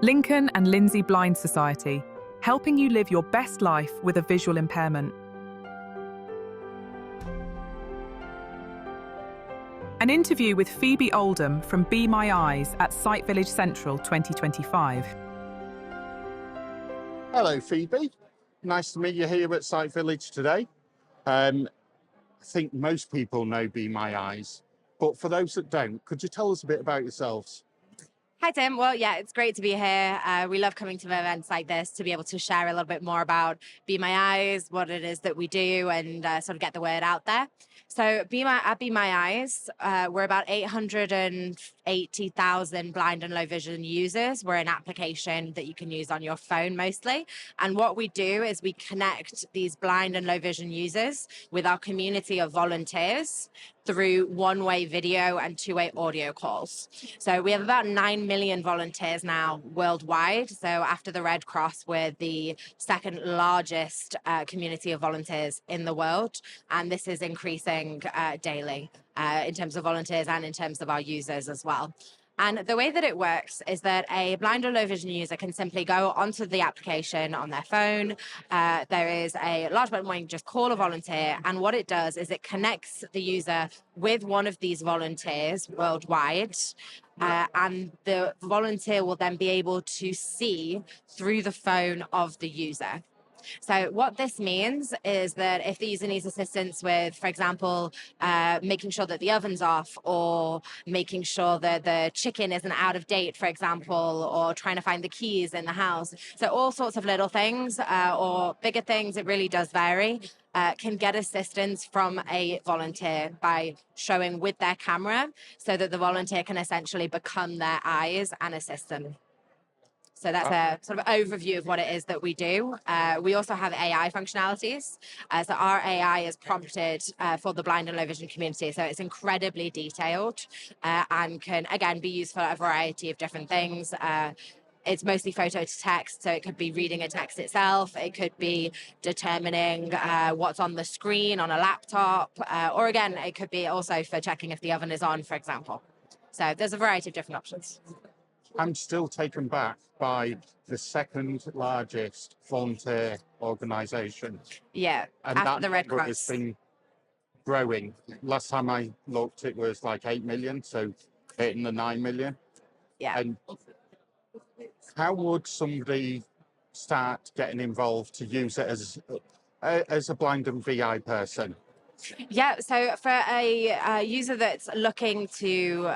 Lincoln and Lindsay Blind Society, helping you live your best life with a visual impairment. An interview with Phoebe Oldham from Be My Eyes at Sight Village Central 2025. Hello, Phoebe. Nice to meet you here at Sight Village today. I think most people know Be My Eyes, but for those that don't, could you tell us a bit about yourselves? Hi, Tim. Well, yeah, it's great to be here. We love coming to events like this to be able to share a little bit more about Be My Eyes, what it is that we do, and sort of get the word out there. So at Be My Eyes, we're about 880,000 blind and low vision users. We're an application that you can use on your phone mostly. And what we do is we connect these blind and low vision users with our community of volunteers through one-way video and two-way audio calls. So we have about 9 million volunteers now worldwide. So after the Red Cross, we're the second largest community of volunteers in the world. And this is increasing daily in terms of volunteers and in terms of our users as well. And the way that it works is that a blind or low vision user can simply go onto the application on their phone. There is a large button where you can just call a volunteer. And what it does is it connects the user with one of these volunteers worldwide. And the volunteer will then be able to see through the phone of the user. So what this means is that if the user needs assistance with, for example, making sure that the oven's off, or making sure that the chicken isn't out of date, for example, or trying to find the keys in the house. So all sorts of little things or bigger things, it really does vary, can get assistance from a volunteer by showing with their camera, so that the volunteer can essentially become their eyes and assist them. So that's a sort of overview of what it is that we do. We also have AI functionalities. So our AI is prompted for the blind and low vision community. So it's incredibly detailed and can, again, be used for a variety of different things. It's mostly photo to text, so it could be reading a text itself. It could be determining what's on the screen on a laptop. Or again, it could be also for checking if the oven is on, for example. So there's a variety of different options. I'm still taken back by the second largest volunteer organisation. Yeah, and after that the Red number has Cross. been growing. Last time I looked, it was like 8 million, so hitting the 9 million. Yeah. And how would somebody start getting involved to use it as a blind and VI person? Yeah, so for a user that's looking to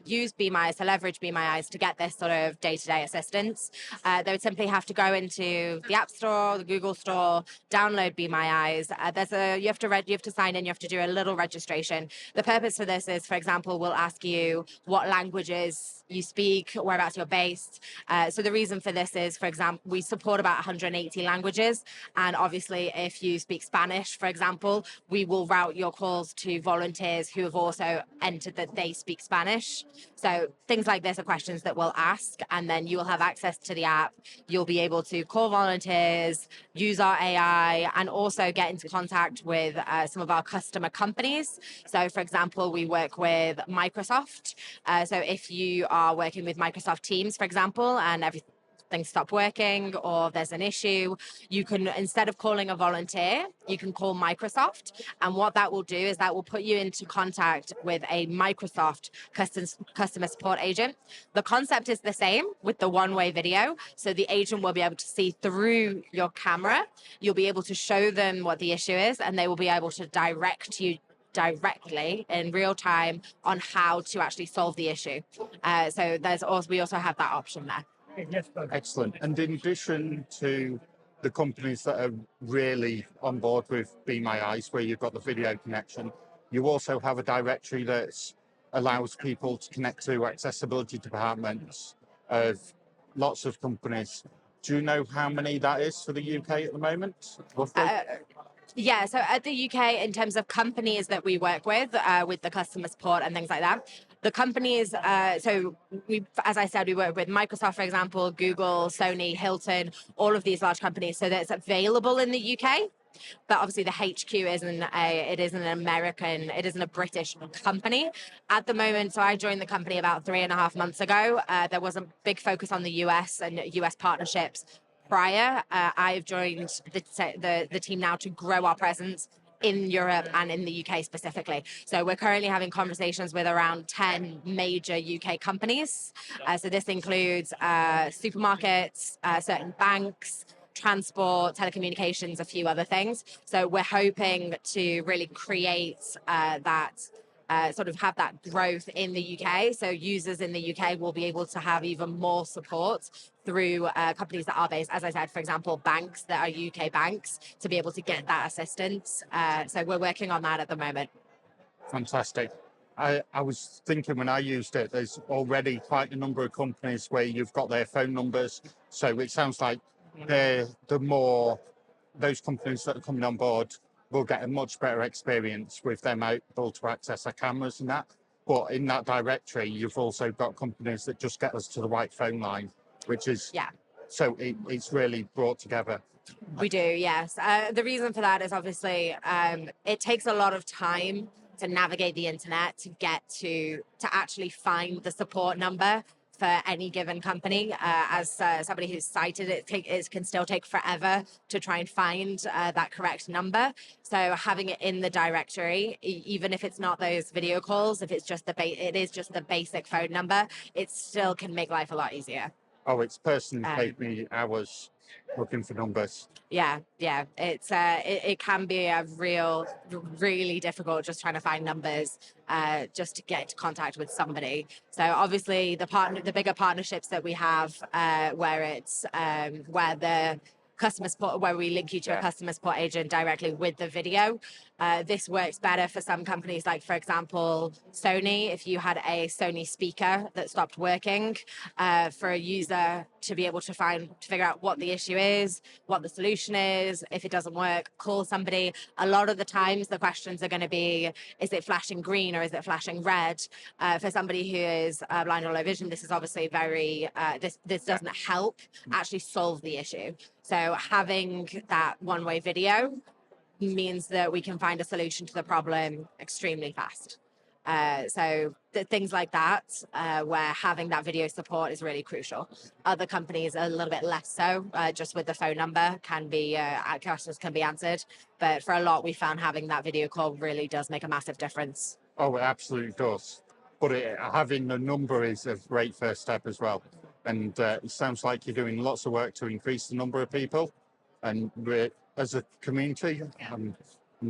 use Be My Eyes, to leverage Be My Eyes to get this sort of day-to-day assistance, they would simply have to go into the App Store, the Google Store, download Be My Eyes. You have to sign in, you have to do a little registration. The purpose for this is, for example, we'll ask you what languages you speak, whereabouts you're based. So the reason for this is, for example, we support about 180 languages. And obviously, if you speak Spanish, for example, we will route your calls to volunteers who have also entered that they speak Spanish. So things like this are questions that we'll ask, and then you will have access to the app. You'll be able to call volunteers, use our AI, and also get into contact with some of our customer companies. So for example, we work with Microsoft. So if you are working with Microsoft Teams, for example, and things stop working or there's an issue, you can, instead of calling a volunteer, you can call Microsoft. And what that will do is that will put you into contact with a Microsoft customer support agent. The concept is the same with the one-way video. So the agent will be able to see through your camera. You'll be able to show them what the issue is, and they will be able to direct you directly in real time on how to actually solve the issue. So we also have that option there. Excellent. And in addition to the companies that are really on board with Be My Eyes, where you've got the video connection, you also have a directory that allows people to connect to accessibility departments of lots of companies. Do you know how many that is for the UK at the moment, roughly? Yeah, so at the UK, in terms of companies that we work with the customer support and things like that, the companies, so we, as I said, we work with Microsoft, for example, Google, Sony, Hilton, all of these large companies, so that it's available in the UK. but obviously the HQ isn't a British company at the moment. So I joined the company about 3.5 months ago. There was a big focus on the US and US partnerships prior. I've joined the team now to grow our presence in Europe and in the UK specifically. So we're currently having conversations with around 10 major UK companies. So this includes supermarkets, certain banks, transport, telecommunications, a few other things. So we're hoping to really create sort of have that growth in the UK. So users in the UK will be able to have even more support through companies that are based, as I said, for example, banks that are UK banks, to be able to get that assistance. So we're working on that at the moment. Fantastic. I was thinking when I used it, there's already quite a number of companies where you've got their phone numbers. So it sounds like the more those companies that are coming on board will get a much better experience with them able to access their cameras and that. But in that directory, you've also got companies that just get us to the right phone line, which is, so it's really brought together. We do, yes. The reason for that is obviously it takes a lot of time to navigate the internet to get to actually find the support number for any given company. As somebody who's cited it, it can still take forever to try and find that correct number. So having it in the directory, even if it's not those video calls, if it's just it is just the basic phone number, it still can make life a lot easier. Oh, it's personally saved me hours looking for numbers. Yeah. It can be really difficult just trying to find numbers just to get into contact with somebody. So obviously the bigger partnerships that we have where the customer support, where we link you to a customer support agent directly with the video. This works better for some companies, like for example, Sony. If you had a Sony speaker that stopped working, for a user to be able to figure out what the issue is, what the solution is, if it doesn't work, call somebody. A lot of the times the questions are going to be, is it flashing green or is it flashing red? For somebody who is blind or low vision, this is obviously this doesn't help actually solve the issue. So having that one-way video means that we can find a solution to the problem extremely fast. So things like that, where having that video support is really crucial. Other companies are a little bit less so, just with the phone number questions can be answered. But for a lot, we found having that video call really does make a massive difference. Oh, it absolutely does. But having the number is a great first step as well. And it sounds like you're doing lots of work to increase the number of people. And as a community, I'm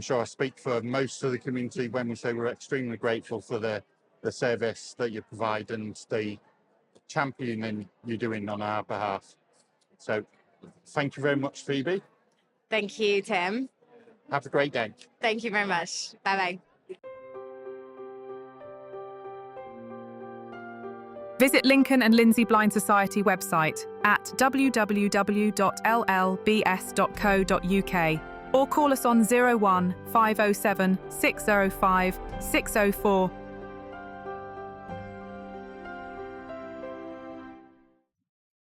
sure I speak for most of the community when we say we're extremely grateful for the service that you provide and the championing you're doing on our behalf. So thank you very much, Phoebe. Thank you, Tim. Have a great day. Thank you very much. Bye-bye. Visit Lincoln and Lindsay Blind Society website at www.llbs.co.uk or call us on 01 507 605 604